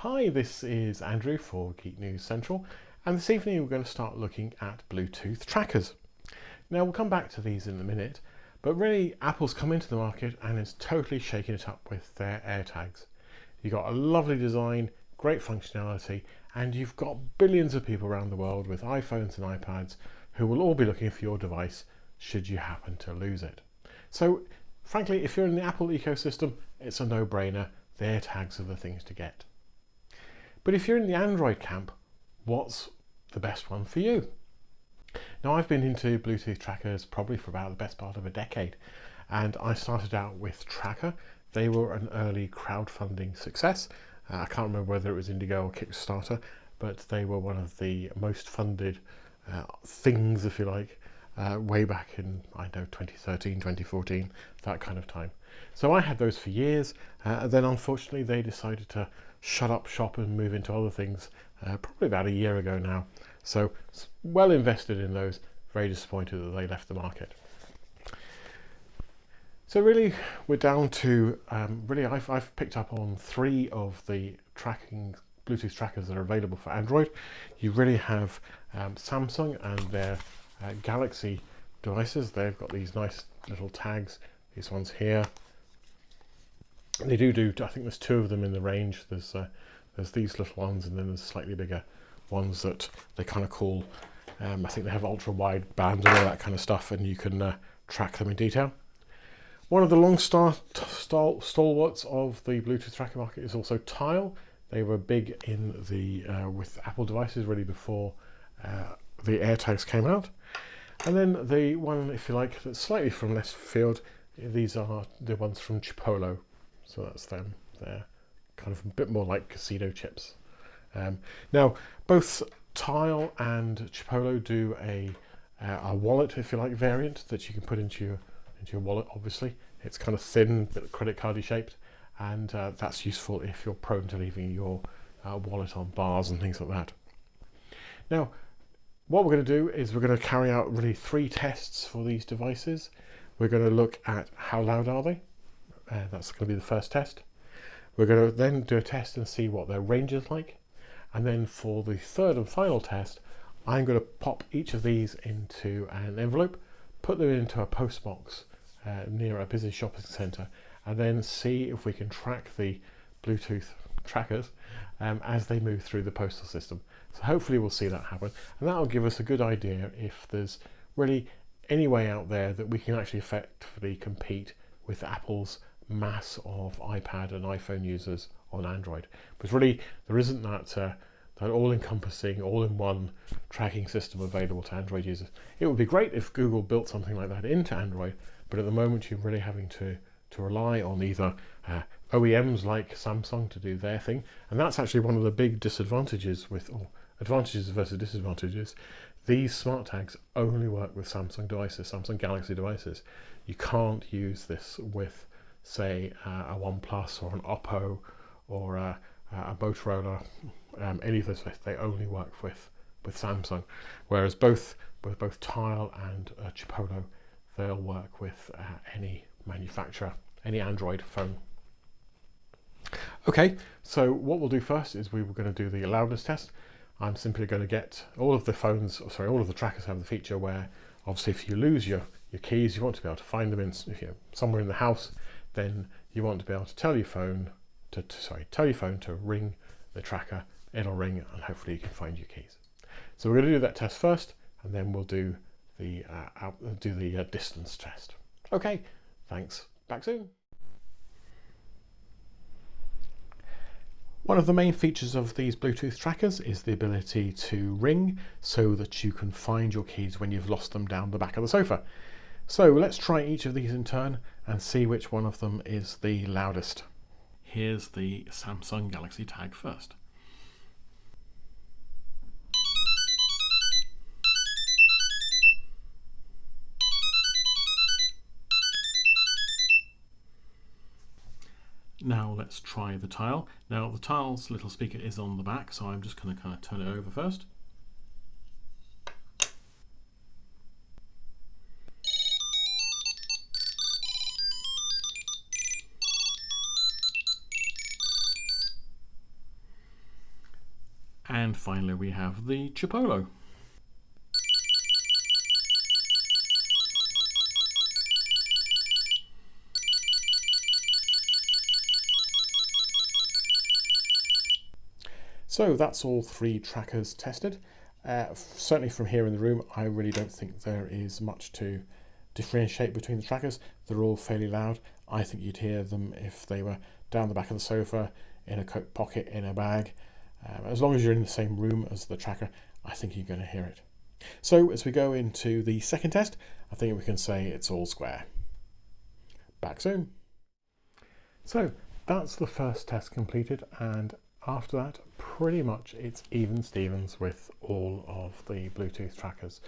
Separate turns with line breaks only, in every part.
Hi, this is Andrew for Geek News Central, and this evening we're going to start looking at Bluetooth trackers. Now we'll come back to these in a minute, but really Apple's come into the market and is totally shaking it up with their AirTags. You've got a lovely design, great functionality, and you've got billions of people around the world with iPhones and iPads who will all be looking for your device should you happen to lose it. So frankly, if you're in the Apple ecosystem, it's a no-brainer. The AirTags are the things to get. But if you're in the Android camp, what's the best one for you? Now, I've been into Bluetooth trackers probably for about the best part of a decade, and I started out with Tracker. They were an early crowdfunding success. I can't remember whether it was Indigo or Kickstarter, but they were one of the most funded things, if you like, way back in, 2013, 2014, that kind of time. So I had those for years, then unfortunately they decided to shut up shop and move into other things probably about a year ago now. So well invested in those, very disappointed that they left the market. So really we're down to, I've picked up on 3 of the Bluetooth trackers that are available for Android. You really have Samsung and their Galaxy devices. They've got these nice little tags, these ones here. They do, I think there's 2 of them in the range. There's these little ones, and then there's slightly bigger ones that they kind of call, I think they have ultra wide bands and all that kind of stuff, and you can track them in detail. One of the long stalwarts of the Bluetooth tracker market is also Tile. They were big in the with Apple devices really before the AirTags came out. And then the one, if you like, that's slightly from left field, these are the ones from Chipolo. So that's them. They're kind of a bit more like casino chips. Now, both Tile and Chipolo do a wallet, if you like, variant that you can put into your wallet. Obviously, it's kind of thin, bit credit cardy shaped, and that's useful if you're prone to leaving your wallet on bars and things like that. Now, what we're going to do is we're going to carry out really 3 tests for these devices. We're going to look at how loud are they. That's going to be the first test. We're going to then do a test and see what their range is like. And then for the third and final test, I'm going to pop each of these into an envelope, put them into a post box near a busy shopping centre, and then see if we can track the Bluetooth trackers as they move through the postal system. So hopefully we'll see that happen, and that'll give us a good idea if there's really any way out there that we can actually effectively compete with Apple's mass of iPad and iPhone users on Android. But really there isn't that all-encompassing, all-in-one tracking system available to Android users. It would be great if Google built something like that into Android, but at the moment you're really having to rely on either OEMs like Samsung to do their thing, and that's actually one of the big disadvantages advantages versus disadvantages. These SmartTags only work with Samsung devices, Samsung Galaxy devices. You can't use this with, say, a OnePlus or an Oppo or a Motorola. Any of those, they only work with Samsung. Whereas both Tile and Chipolo, they'll work with any manufacturer, any Android phone. Okay, so what we'll do first is we were going to do the loudness test. I'm simply going to get all of the trackers have the feature where obviously if you lose your keys, you want to be able to find them somewhere in the house, then you want to be able to tell your phone to ring the tracker. It'll ring and hopefully you can find your keys. So we're going to do that test first, and then we'll do the distance test. Okay, thanks. Back soon. One of the main features of these Bluetooth trackers is the ability to ring so that you can find your keys when you've lost them down the back of the sofa. So let's try each of these in turn and see which one of them is the loudest. Here's the Samsung Galaxy Tag first. Now let's try the Tile. Now the Tile's little speaker is on the back, so I'm just going to kind of turn it over first. And finally we have the Chipolo. So that's all three trackers tested. Certainly from here in the room, I really don't think there is much to differentiate between the trackers. They're all fairly loud. I think you'd hear them if they were down the back of the sofa, in a coat pocket, in a bag. As long as you're in the same room as the tracker, I think you're going to hear it. So as we go into the second test, I think we can say it's all square. Back soon. So that's the first test completed, and after that, pretty much it's even Stevens with all of the Bluetooth trackers.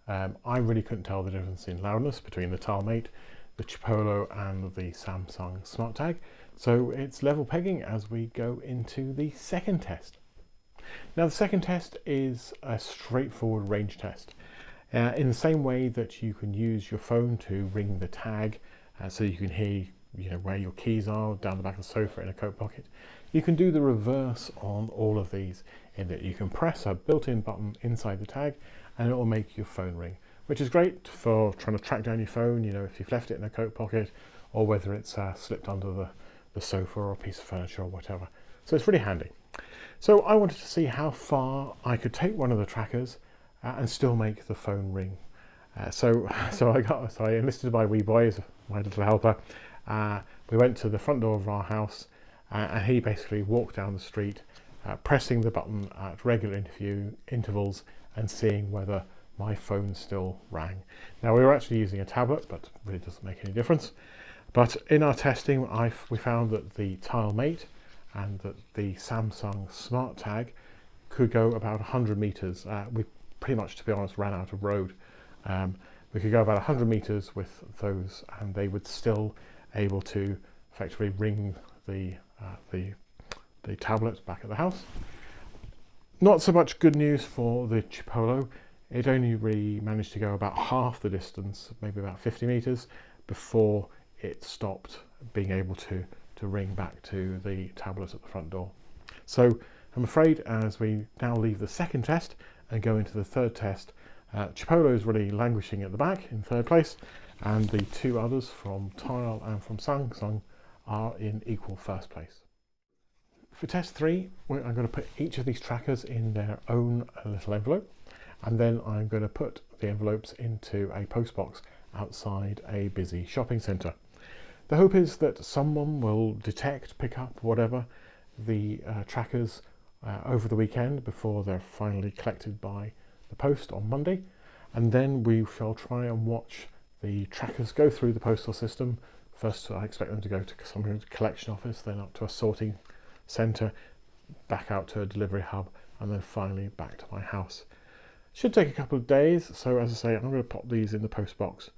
I really couldn't tell the difference in loudness between the Mate, the Chipolo and the Samsung SmartTag. So it's level pegging as we go into the second test. Now the second test is a straightforward range test. In the same way that you can use your phone to ring the tag so you can hear where your keys are down the back of the sofa in a coat pocket. You can do the reverse on all of these, in that you can press a built-in button inside the tag and it will make your phone ring, which is great for trying to track down your phone, if you've left it in a coat pocket or whether it's slipped under the sofa or a piece of furniture or whatever. So it's really handy. So I wanted to see how far I could take one of the trackers and still make the phone ring. So I enlisted my wee boy as my little helper. We went to the front door of our house and he basically walked down the street pressing the button at regular intervals and seeing whether my phone still rang. Now we were actually using a tablet, but it really doesn't make any difference. But in our testing, we found that the Mate and that the Samsung SmartTag could go about 100 meters. We pretty much, to be honest, ran out of road. We could go about 100 meters with those and they would still able to effectively ring the tablet back at the house. Not so much good news for the Chipolo. It only really managed to go about half the distance, maybe about 50 meters, before it stopped being able to ring back to the tablet at the front door. So I'm afraid as we now leave the second test and go into the third test, Chipolo is really languishing at the back in third place, and the two others from Tile and from Samsung are in equal first place. For test 3, I'm going to put each of these trackers in their own little envelope, and then I'm going to put the envelopes into a post box outside a busy shopping centre. The hope is that someone will detect, pick up, whatever, the trackers over the weekend before they're finally collected by the post on Monday, and then we shall try and watch the trackers go through the postal system. First, I expect them to go to some collection office, then up to a sorting centre, back out to a delivery hub, and then finally back to my house. Should take a couple of days, so as I say, I'm going to pop these in the post box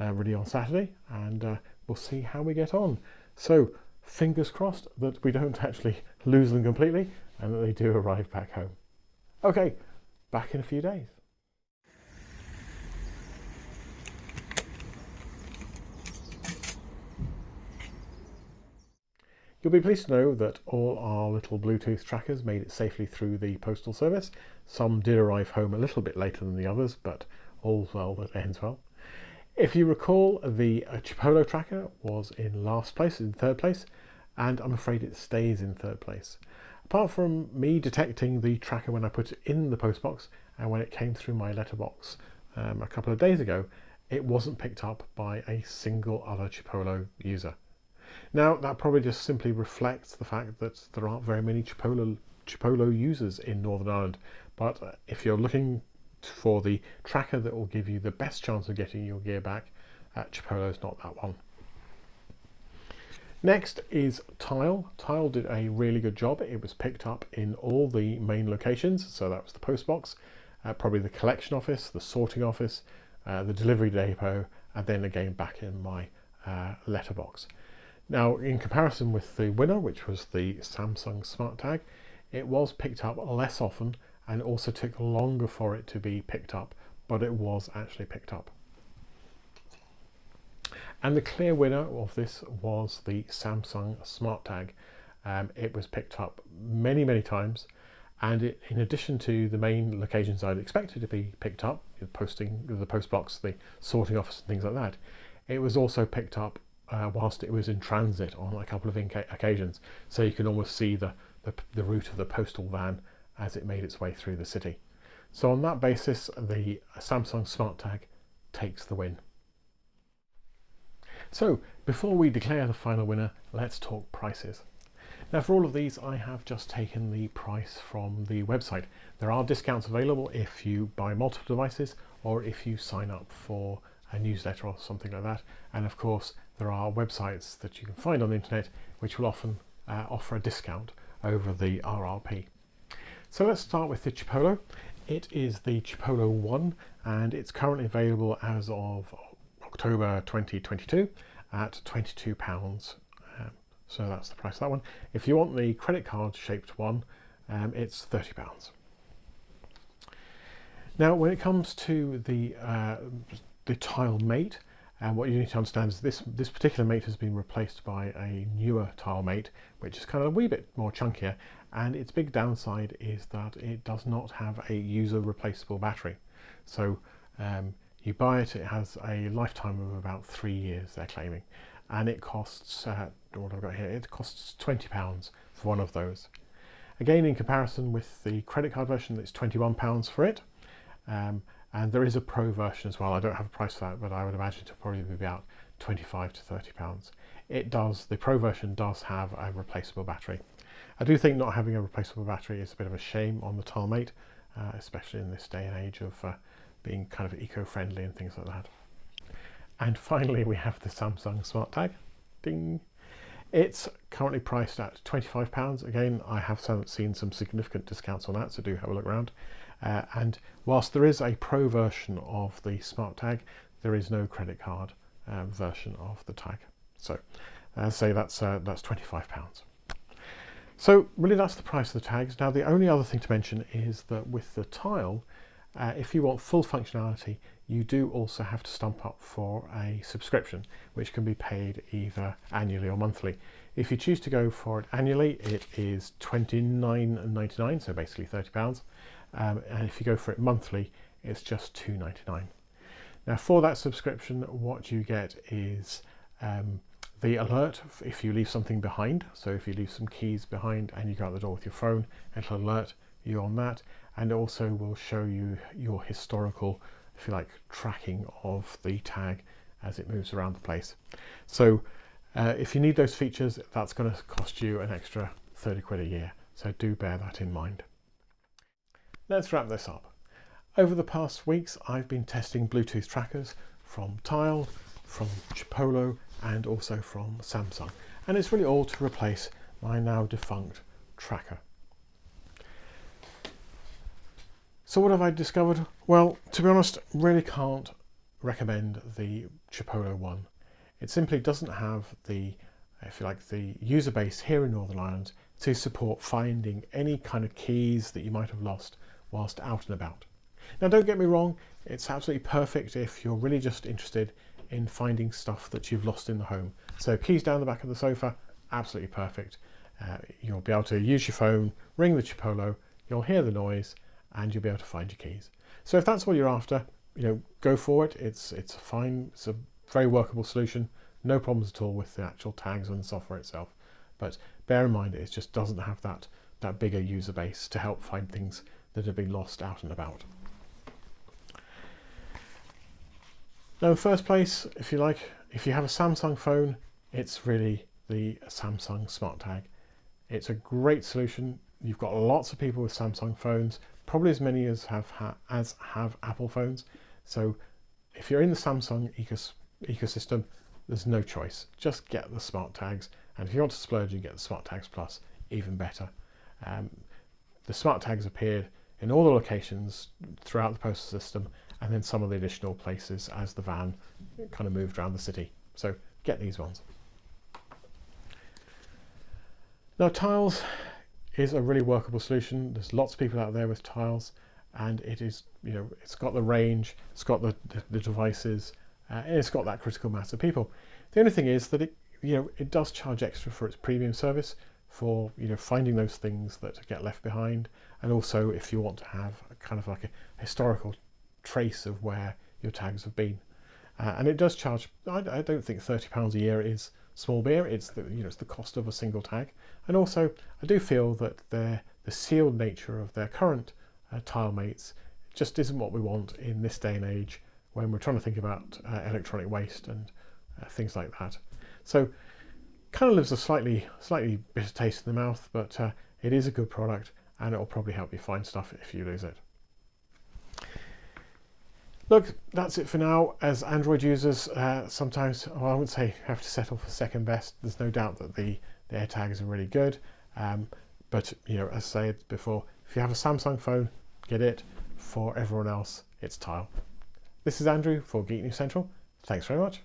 really on Saturday, and we'll see how we get on. So fingers crossed that we don't actually lose them completely and that they do arrive back home. Okay, back in a few days. You'll be pleased to know that all our little Bluetooth trackers made it safely through the postal service. Some did arrive home a little bit later than the others, but all's well that ends well. If you recall, the Chipolo tracker was in last place, in third place, and I'm afraid it stays in third place. Apart from me detecting the tracker when I put it in the postbox and when it came through my letterbox a couple of days ago, it wasn't picked up by a single other Chipolo user. Now, that probably just simply reflects the fact that there aren't very many Chipolo users in Northern Ireland, but if you're looking for the tracker that will give you the best chance of getting your gear back, Chipolo is not that one. Next is Tile. Tile did a really good job. It was picked up in all the main locations, so that was the post box, probably the collection office, the sorting office, the delivery depot, and then again back in my letterbox. Now, in comparison with the winner, which was the Samsung SmartTag, it was picked up less often and also took longer for it to be picked up, but it was actually picked up. And the clear winner of this was the Samsung SmartTag. It was picked up many, many times, And in addition to the main locations I'd expected to be picked up, the posting, the post box, the sorting office and things like that, it was also picked up whilst it was in transit on a couple of occasions. So you can almost see the route of the postal van as it made its way through the city. So on that basis, the Samsung SmartTag takes the win. So before we declare the final winner, let's talk prices. Now for all of these, I have just taken the price from the website. There are discounts available if you buy multiple devices or if you sign up for a newsletter or something like that. And of course, there are websites that you can find on the internet which will often offer a discount over the RRP. So let's start with the Chipolo. It is the Chipolo One, and it's currently available as of October 2022 at £22. So that's the price of that one. If you want the credit card shaped one, it's £30. Now, when it comes to the Tile Mate, what you need to understand is this particular Mate has been replaced by a newer Tile Mate, which is kind of a wee bit more chunkier, and its big downside is that it does not have a user replaceable battery. So you buy it, it has a lifetime of about 3 years, they're claiming, and it costs, what I've got here, it costs £20 for one of those. Again, in comparison with the credit card version, it's £21 for it. And there is a Pro version as well. I don't have a price for that, but I would imagine it'll probably be about £25 to £30. The Pro version does have a replaceable battery. I do think not having a replaceable battery is a bit of a shame on the Tile Mate, especially in this day and age of being kind of eco-friendly and things like that. And finally, we have the Samsung SmartTag. Ding! It's currently priced at £25. Again, I have seen some significant discounts on that, so do have a look around. And whilst there is a Pro version of the SmartTag, there is no credit card version of the tag. So, as I say, that's £25. So really, that's the price of the tags. Now, the only other thing to mention is that with the Tile, if you want full functionality, you do also have to stump up for a subscription, which can be paid either annually or monthly. If you choose to go for it annually, it is £29.99, so basically £30. And if you go for it monthly, it's just £2.99. Now, for that subscription, what you get is the alert if you leave something behind. So if you leave some keys behind and you go out the door with your phone, it'll alert you on that, and it also will show you your historical, if you like, tracking of the tag as it moves around the place. So if you need those features, that's going to cost you an extra 30 quid a year. So do bear that in mind. Let's wrap this up. Over the past weeks, I've been testing Bluetooth trackers from Tile, from Chipolo, and also from Samsung. And it's really all to replace my now defunct tracker. So what have I discovered? Well, to be honest, really can't recommend the Chipolo One. It simply doesn't have the, if you like, the user base here in Northern Ireland to support finding any kind of keys that you might have lost whilst out and about. Now, don't get me wrong, it's absolutely perfect if you're really just interested in finding stuff that you've lost in the home. So keys down the back of the sofa, absolutely perfect. You'll be able to use your phone, ring the Chipolo, you'll hear the noise, and you'll be able to find your keys. So if that's what you're after, go for it. It's fine. It's a very workable solution. No problems at all with the actual tags and the software itself. But bear in mind, it just doesn't have that bigger user base to help find things that have been lost out and about. Now, in the first place, if you like, if you have a Samsung phone, it's really the Samsung SmartTag. It's a great solution. You've got lots of people with Samsung phones, probably as many as have Apple phones. So if you're in the Samsung ecosystem, there's no choice. Just get the SmartTags, and if you want to splurge, you get the SmartTags Plus, even better. The SmartTags appeared in all the locations throughout the postal system, and then some of the additional places as the van kind of moved around the city. So get these ones. Now, Tiles is a really workable solution. There's lots of people out there with Tiles, and it is, it's got the range, it's got the devices, and it's got that critical mass of people. The only thing is that it does charge extra for its premium service, for finding those things that get left behind, and also if you want to have a kind of like a historical trace of where your tags have been. And it does charge, I don't think £30 a year is small beer. It's it's the cost of a single tag. And also I do feel that the sealed nature of their current tile mates just isn't what we want in this day and age when we're trying to think about electronic waste and things like that. So kind of leaves a slightly bitter taste in the mouth, but it is a good product, and it will probably help you find stuff if you lose it. Look, that's it for now. As Android users, sometimes, well, I wouldn't say have to settle for second best. There's no doubt that the AirTags are really good, but as I said before, if you have a Samsung phone, get it. For everyone else, it's Tile. This is Andrew for Geek News Central. Thanks very much.